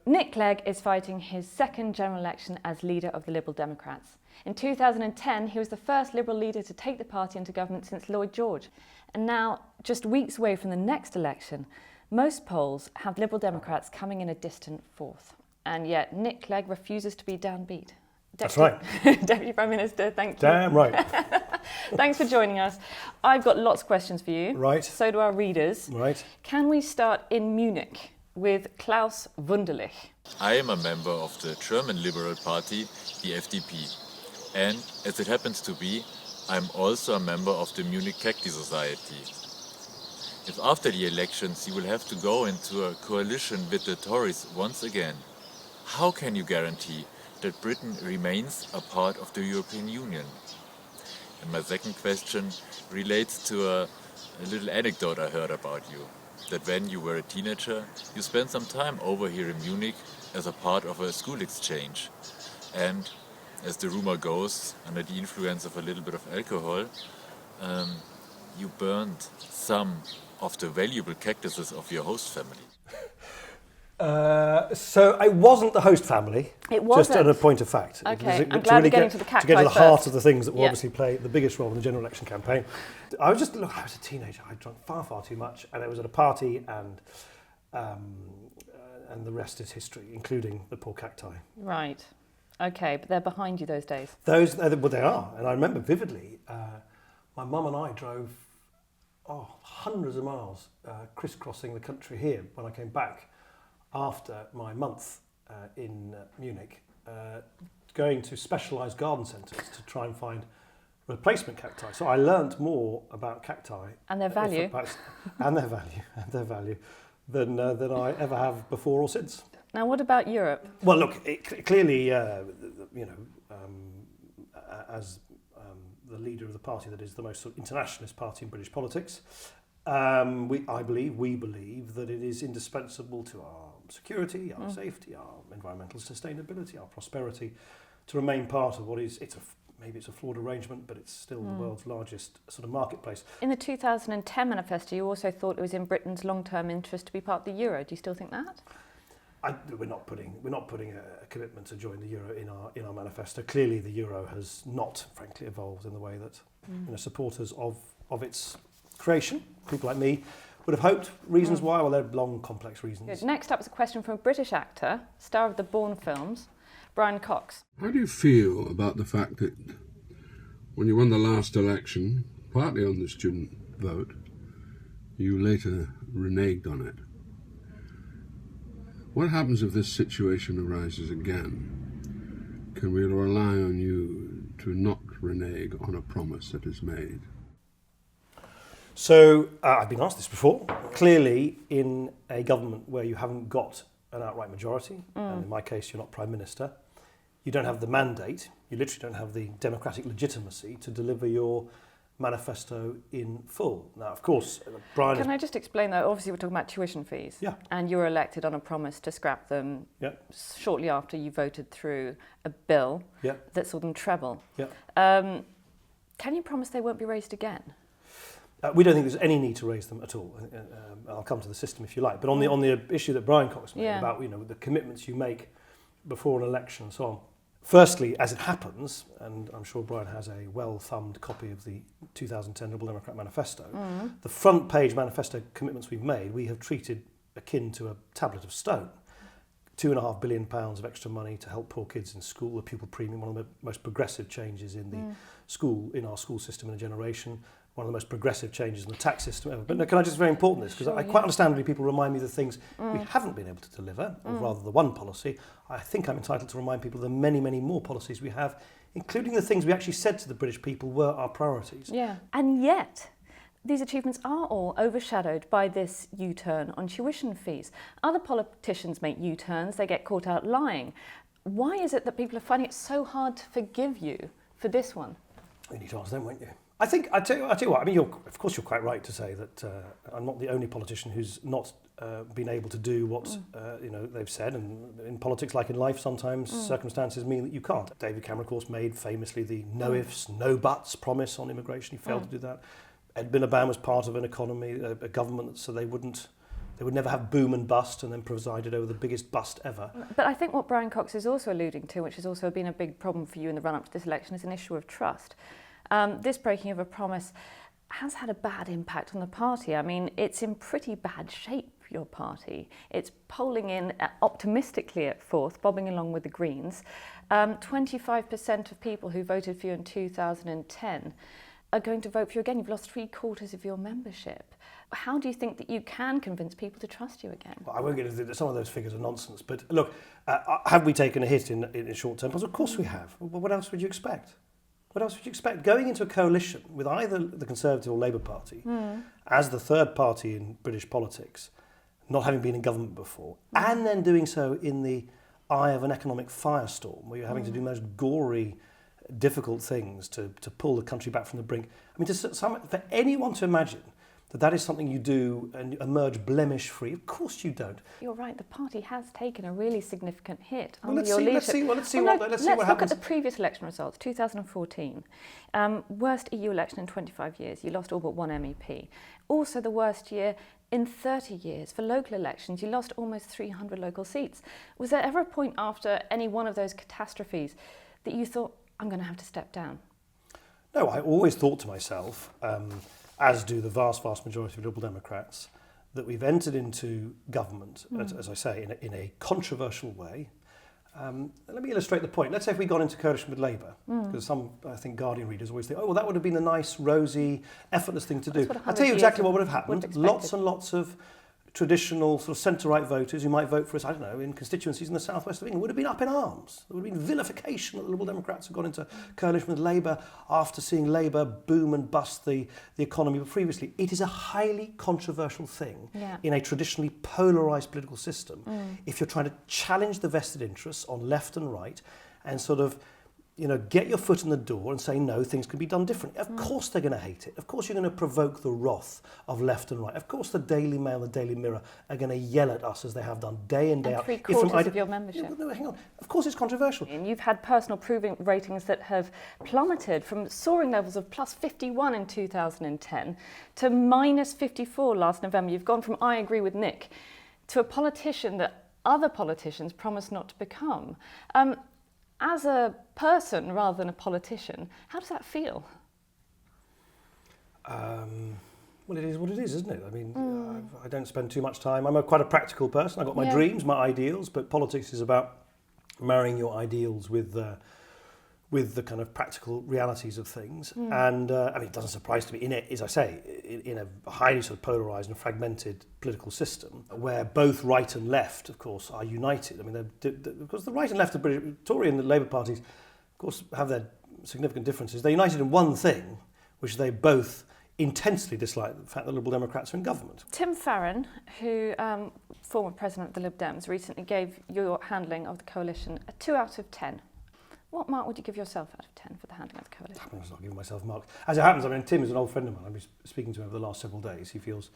Nick Clegg is fighting his second general election as leader of the Liberal Democrats. In 2010, he was the first Liberal leader to take the party into government since Lloyd George. And now, just weeks away from the next election, most polls have Liberal Democrats coming in a distant fourth. And yet, Nick Clegg refuses to be downbeat. That's right. Deputy Prime Minister, thank you. Damn right. Thanks for joining us. I've got lots of questions for you. Right. So do our readers. Right. Can we start in Munich with Klaus Wunderlich? I am a member of the German Liberal Party, the FDP. And as it happens to be, I'm also a member of the Munich Cacti Society. If after the elections you will have to go into a coalition with the Tories once again, how can you guarantee that Britain remains a part of the European Union? And my second question relates to a little anecdote I heard about you. That when you were a teenager, you spent some time over here in Munich as a part of a school exchange. And as the rumor goes, under the influence of a little bit of alcohol, you burned some of the valuable cactuses of your host family. So I wasn't the host family. It wasn't. Just at a point of fact. Okay, I'm glad we're getting to the cacti to get to the heart first. of the things that will obviously play the biggest role in the general election campaign. I was a teenager. I drank far too much, and I was at a party, and the rest is history, including the poor cacti. Right. Okay, but they're behind you those days. Well, they are, and I remember vividly. My mum and I drove hundreds of miles, crisscrossing the country here when I came back after my month in Munich, going to specialised garden centres to try and find replacement cacti. So I learnt more about cacti and their value, than I ever have before or since. Now, what about Europe? Well, look, clearly, as the leader of the party that is the most sort of internationalist party in British politics, we believe that it is indispensable to our security, our safety, our environmental sustainability, our prosperity, to remain part of what is, maybe it's a flawed arrangement, but it's still the world's largest sort of marketplace. In the 2010 manifesto, you also thought it was in Britain's long-term interest to be part of the euro. Do you still think that? We're not putting a commitment to join the euro in our manifesto. Clearly, the euro has not, frankly, evolved in the way that supporters of its creation, people like me, would have hoped. Reasons why? Well, they're long, complex reasons. Good. Next up is a question from a British actor, star of the Bourne films, Brian Cox. How do you feel about the fact that when you won the last election, partly on the student vote, you later reneged on it? What happens if this situation arises again? Can we rely on you to not renege on a promise that is made? So, I've been asked this before. Clearly, in a government where you haven't got an outright majority, and in my case, you're not Prime Minister, you don't have the mandate, you literally don't have the democratic legitimacy to deliver your manifesto in full. Now, of course, Brian... Can I just explain, though? Obviously, we're talking about tuition fees. Yeah. And you were elected on a promise to scrap them shortly after you voted through a bill that saw them treble. Yeah. Can you promise they won't be raised again? We don't think there's any need to raise them at all. I'll come to the system if you like. But on the issue that Brian Cox made about the commitments you make before an election and so on. Firstly, as it happens, and I'm sure Brian has a well-thumbed copy of the 2010 Liberal Democrat Manifesto, the front page manifesto commitments we've made, we have treated akin to a tablet of stone. £2.5 billion of extra money to help poor kids in school, the pupil premium, one of the most progressive changes in our school system in a generation, one of the most progressive changes in the tax system ever. But no, can I just, very important this, because I quite understandably people remind me of the things we haven't been able to deliver, or rather the one policy. I think I'm entitled to remind people of the many, many more policies we have, including the things we actually said to the British people were our priorities. Yeah, and yet these achievements are all overshadowed by this U-turn on tuition fees. Other politicians make U-turns, they get caught out lying. Why is it that people are finding it so hard to forgive you for this one? You need to ask them, won't you? I tell you what. I mean, of course, you're quite right to say that I'm not the only politician who's not been able to do what they've said. And in politics, like in life, sometimes circumstances mean that you can't. David Cameron, of course, made famously the no ifs, no buts promise on immigration. He failed to do that. Ed Miliband was part of an economy, a government, so they wouldn't They would never have boom and bust and then presided over the biggest bust ever. But I think what Brian Cox is also alluding to, which has also been a big problem for you in the run-up to this election, is an issue of trust. This breaking of a promise has had a bad impact on the party. I mean, it's in pretty bad shape, your party. It's polling in optimistically at fourth, bobbing along with the Greens. 25% of people who voted for you in 2010 are going to vote for you again. You've lost 3/4 of your membership. How do you think that you can convince people to trust you again? Well, I won't get into some of those figures are nonsense, but look, have we taken a hit in short term? Of course we have. Well, what else would you expect? What else would you expect? Going into a coalition with either the Conservative or Labour Party as the third party in British politics, not having been in government before, and then doing so in the eye of an economic firestorm where you're having to do most gory, difficult things to pull the country back from the brink. I mean, for anyone to imagine that is something you do and emerge blemish-free, of course you don't. You're right, the party has taken a really significant hit Well, under your leadership. Let's see what Let's happens. look at the previous election results, 2014. Worst EU election in 25 years. You lost all but one MEP. Also the worst year in 30 years. For local elections, you lost almost 300 local seats. Was there ever a point after any one of those catastrophes that you thought, I'm going to have to step down? No, I always thought to myself, as do the vast majority of Liberal Democrats, that we've entered into government, as I say, in a controversial way. Let me illustrate the point. Let's say if we got into coalition with Labour, because some, I think, Guardian readers always think, oh, well, that would have been a nice, rosy, effortless thing to do. I'll tell you exactly what would have happened. Lots and lots of traditional sort of centre-right voters who might vote for us, I don't know, in constituencies in the southwest of England would have been up in arms. There would have been vilification that the Liberal Democrats have gone into coalition with Labour after seeing Labour boom and bust the economy previously. It is a highly controversial thing in a traditionally polarised political system if you're trying to challenge the vested interests on left and right and sort of get your foot in the door and say, no, things can be done differently. Of course they're going to hate it. Of course you're going to provoke the wrath of left and right. Of course the Daily Mail, the Daily Mirror are going to yell at us as they have done day in, day out. 3/4 of your membership. No, hang on. Of course it's controversial. And you've had personal proving ratings that have plummeted from soaring levels of plus 51 in 2010 to minus 54 last November. You've gone from I agree with Nick to a politician that other politicians promised not to become. As a person rather than a politician, how does that feel? Well, it is what it is, isn't it? I mean, I don't spend too much time. I'm quite a practical person. I've got my dreams, my ideals, but politics is about marrying your ideals with the kind of practical realities of things. And I mean, it doesn't surprise to me, as I say, in a highly sort of polarised and fragmented political system where both right and left, of course, are united. I mean, because the right and left of the Tory and the Labour parties, of course, have their significant differences. They're united in one thing, which they both intensely dislike, the fact that Liberal Democrats are in government. Tim Farron, who former president of the Lib Dems, recently gave your handling of the coalition a 2 out of 10. What mark would you give yourself out of 10 for the handling of the coalition? I'm not giving myself marks. As it happens, I mean, Tim is an old friend of mine. I've been speaking to him over the last several days. He feels,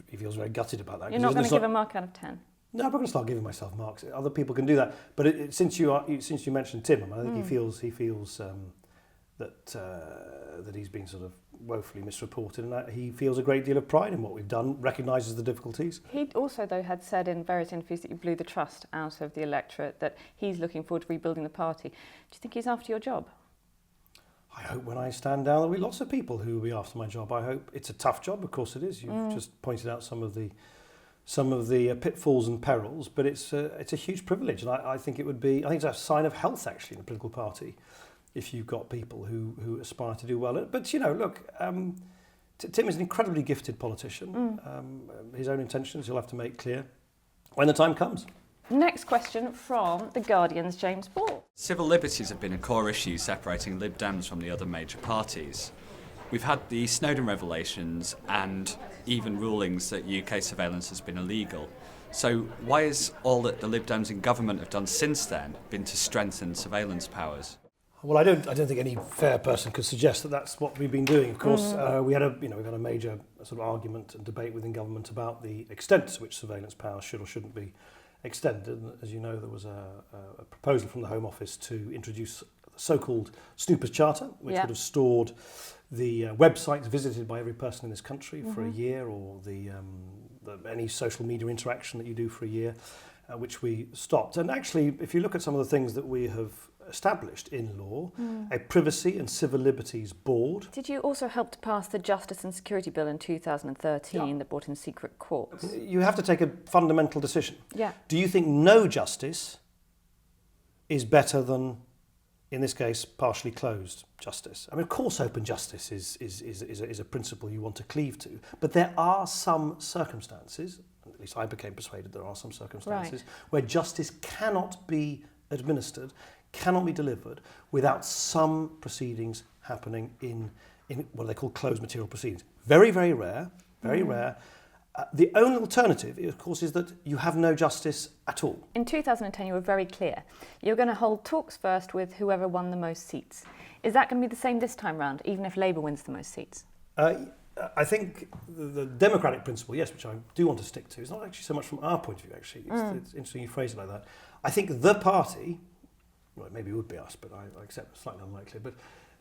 he feels very gutted about that. You're not going to give a mark out of 10? No, I'm not going to start giving myself marks. Other people can do that. But since you mentioned Tim, I think he feels that he's been sort of woefully misreported, and that he feels a great deal of pride in what we've done, recognises the difficulties. He also, though, had said in various interviews that you blew the trust out of the electorate, that he's looking forward to rebuilding the party. Do you think he's after your job? I hope when I stand down there'll be lots of people who will be after my job. I hope it's a tough job, of course it is. You've just pointed out some of the pitfalls and perils, but it's a huge privilege, and I think it's a sign of health actually in a political party if you've got people who aspire to do well. But look, Tim is an incredibly gifted politician. His own intentions he'll have to make clear when the time comes. Next question from The Guardian's James Ball. Civil liberties have been a core issue separating Lib Dems from the other major parties. We've had the Snowden revelations and even rulings that UK surveillance has been illegal. So why is all that the Lib Dems in government have done since then been to strengthen surveillance powers? Well, I don't think any fair person could suggest that that's what we've been doing. Of course, we've had a major sort of argument and debate within government about the extent to which surveillance powers should or shouldn't be extended. And as you know, there was a proposal from the Home Office to introduce the so-called Snoopers Charter, which would have stored the websites visited by every person in this country for a year, or the any social media interaction that you do for a year, which we stopped. And actually, if you look at some of the things that we have established in law, a Privacy and Civil Liberties Board. Did you also help to pass the Justice and Security Bill in 2013 that brought in secret courts? You have to take a fundamental decision. Yeah. Do you think no justice is better than, in this case, partially closed justice? I mean, of course, open justice is a principle you want to cleave to, but there are some circumstances, at least I became persuaded there are some circumstances, where justice cannot be administered, cannot be delivered without some proceedings happening in what they call closed material proceedings. Very, very rare, very rare. The only alternative, of course, is that you have no justice at all. In 2010, you were very clear. You were going to hold talks first with whoever won the most seats. Is that going to be the same this time round, even if Labour wins the most seats? I think the democratic principle, yes, which I do want to stick to, is not actually so much from our point of view, actually. It's interesting you phrase it like that. I think the party, well, maybe it would be us, but I accept it's slightly unlikely, but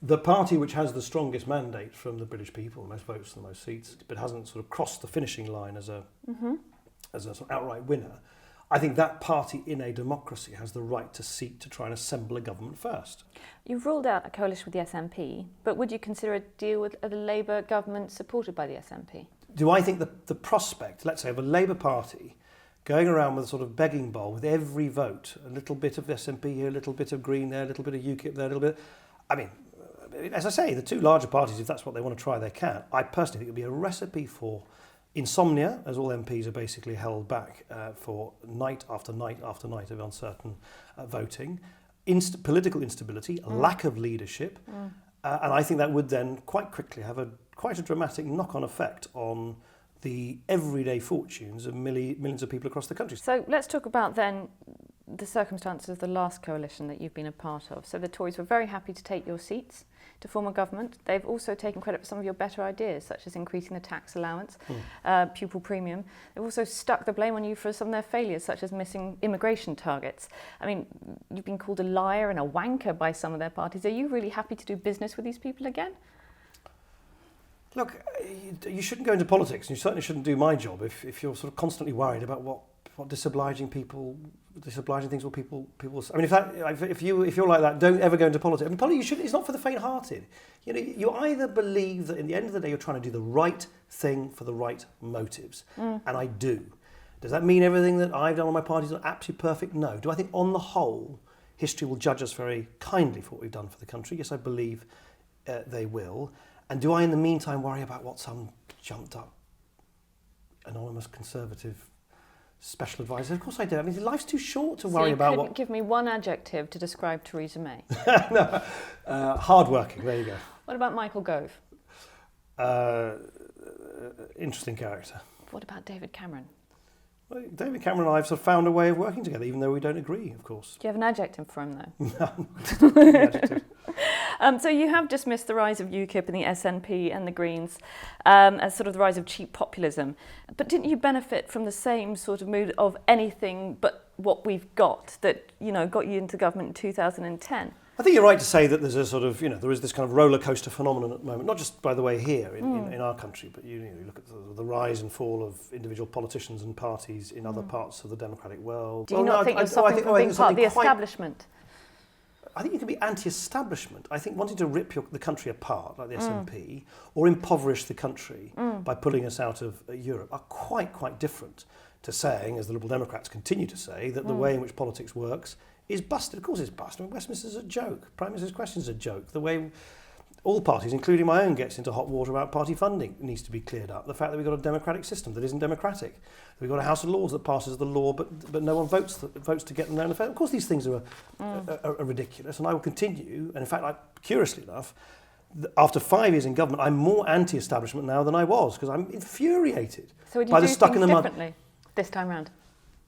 the party which has the strongest mandate from the British people, the most votes, the most seats, but hasn't sort of crossed the finishing line as a sort of outright winner, I think that party in a democracy has the right to seek to try and assemble a government first. You've ruled out a coalition with the SNP, but would you consider a deal with a Labour government supported by the SNP? Do I think the prospect, let's say, of a Labour Party going around with a sort of begging bowl with every vote, a little bit of SNP here, a little bit of Green there, a little bit of UKIP there, a little bit... I mean, as I say, the two larger parties, if that's what they want to try, they can. I personally think it would be a recipe for insomnia, as all MPs are basically held back for night after night after night of uncertain voting, political instability, lack of leadership, and I think that would then quite quickly have quite a dramatic knock-on effect on the everyday fortunes of millions of people across the country. So let's talk about then the circumstances of the last coalition that you've been a part of. So the Tories were very happy to take your seats to form a government. They've also taken credit for some of your better ideas, such as increasing the tax allowance, pupil premium. They've also stuck the blame on you for some of their failures, such as missing immigration targets. I mean, you've been called a liar and a wanker by some of their parties. Are you really happy to do business with these people again? Look, you shouldn't go into politics, and you certainly shouldn't do my job if you're sort of constantly worried about what disobliging things will people. I mean, if you're like that, don't ever go into politics. I mean, politics it's not for the faint-hearted. You know, you either believe that in the end of the day you're trying to do the right thing for the right motives, and I do. Does that mean everything that I've done on my party is absolutely perfect? No. Do I think on the whole history will judge us very kindly for what we've done for the country? Yes, I believe they will. And do I, in the meantime, worry about what some jumped-up, anonymous Conservative special advisor? Of course I do. I mean, life's too short to worry about what... Give me one adjective to describe Theresa May. No, hard-working, there you go. What about Michael Gove? Interesting character. What about David Cameron? Well, David Cameron and I have sort of found a way of working together, even though we don't agree, of course. Do you have an adjective for him, though? No, adjective. So you have dismissed the rise of UKIP and the SNP and the Greens as sort of the rise of cheap populism. But didn't you benefit from the same sort of mood of anything but what we've got that, you know, got you into government in 2010? I think you're right to say that there's a sort of, you know, there is this kind of roller coaster phenomenon at the moment, not just by the way here in our country, but you look at the rise and fall of individual politicians and parties in other parts of the democratic world. Do you not think you're suffering from being part of the establishment? I think you can be anti-establishment. I think wanting to rip the country apart, like the SNP, or impoverish the country by pulling us out of Europe are quite different to saying, as the Liberal Democrats continue to say, that the way in which politics works is busted. Of course it's busted. I mean, Westminster's a joke. Prime Minister's question's a joke. The way all parties, including my own, gets into hot water about party funding needs to be cleared up. The fact that we've got a democratic system that isn't democratic. We've got a House of Lords that passes the law, but no one votes to get them there in effect. Of course these things are ridiculous, and I will continue. And in fact, curiously enough, after 5 years in government, I'm more anti-establishment now than I was, because I'm infuriated by the stuck in the mud. So would you do things differently this time round?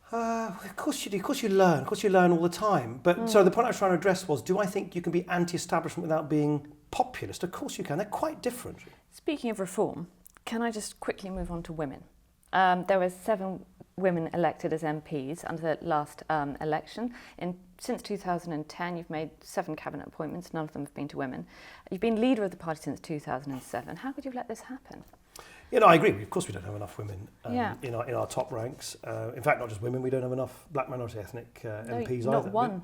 Of course you do. Of course you learn. Of course you learn all the time. But so the point I was trying to address was, do I think you can be anti-establishment without being populist? Of course you can. They're quite different. Speaking of reform, can I just quickly move on to women? There were 7 women elected as MPs under the last election. Since 2010, you've made 7 cabinet appointments. None of them have been to women. You've been leader of the party since 2007. How could you have let this happen? You know, I agree. Of course, we don't have enough women Yeah. in our top ranks. In fact, not just women. We don't have enough black minority ethnic MPs not either. one.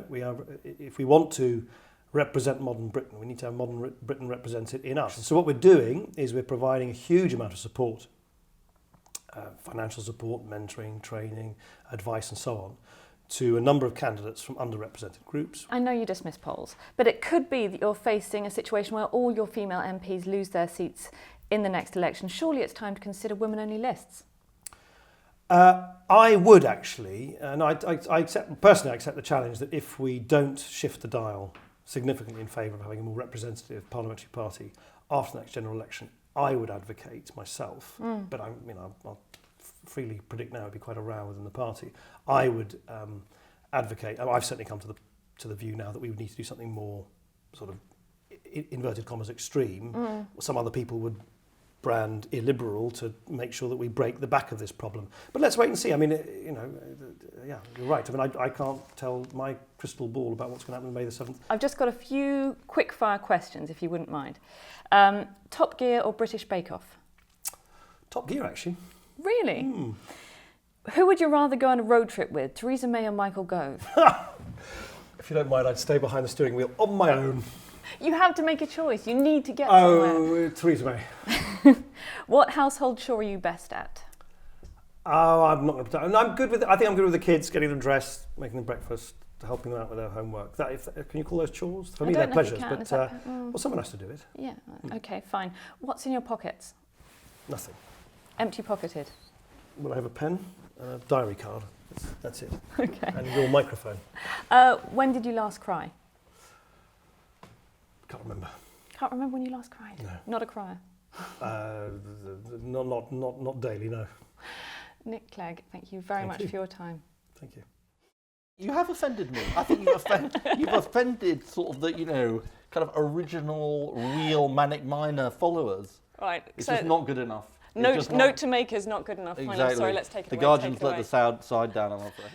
We are. If we want to represent modern Britain, we need to have modern Britain represented in us. And so what we're doing is we're providing a huge amount of support, financial support, mentoring, training, advice, and so on, to a number of candidates from underrepresented groups. I know you dismiss polls, but it could be that you're facing a situation where all your female MPs lose their seats in the next election. Surely it's time to consider women-only lists. I would actually, and I personally accept the challenge that if we don't shift the dial significantly in favour of having a more representative parliamentary party after the next general election, I would advocate myself, but I'll freely predict now it'd be quite a row within the party. I would advocate, I've certainly come to the view now that we would need to do something more sort of inverted commas extreme. Some other people would brand illiberal to make sure that we break the back of this problem. But let's wait and see. I mean, yeah, you're right. I mean, I can't tell my crystal ball about what's going to happen on May the 7th. I've just got a few quick-fire questions, if you wouldn't mind. Top Gear or British Bake Off? Top Gear, actually. Really? Who would you rather go on a road trip with, Theresa May or Michael Gove? If you don't mind, I'd stay behind the steering wheel on my own. You have to make a choice. You need to get somewhere. Oh, Theresa May. What household chore are you best at? Oh, I'm not going to pretend. I think I'm good with the kids, getting them dressed, making them breakfast, helping them out with their homework. Can you call those chores? For me, they're pleasures, but well, someone has to do it. Yeah, okay, fine. What's in your pockets? Nothing. Empty-pocketed? Well, I have a pen and a diary card. That's it. Okay. And your microphone. When did you last cry? Can't remember. Can't remember when you last cried? No. Not a crier? Not daily, no. Nick Clegg, thank you very much for your time. Thank you. You have offended me. I think you've offended sort of the, kind of original, real Manic Miner followers. Right. It's just not good enough. Note to make is not good enough. Exactly. Fine, I'm sorry, let's take it The away. Guardians let the side down, I'm afraid.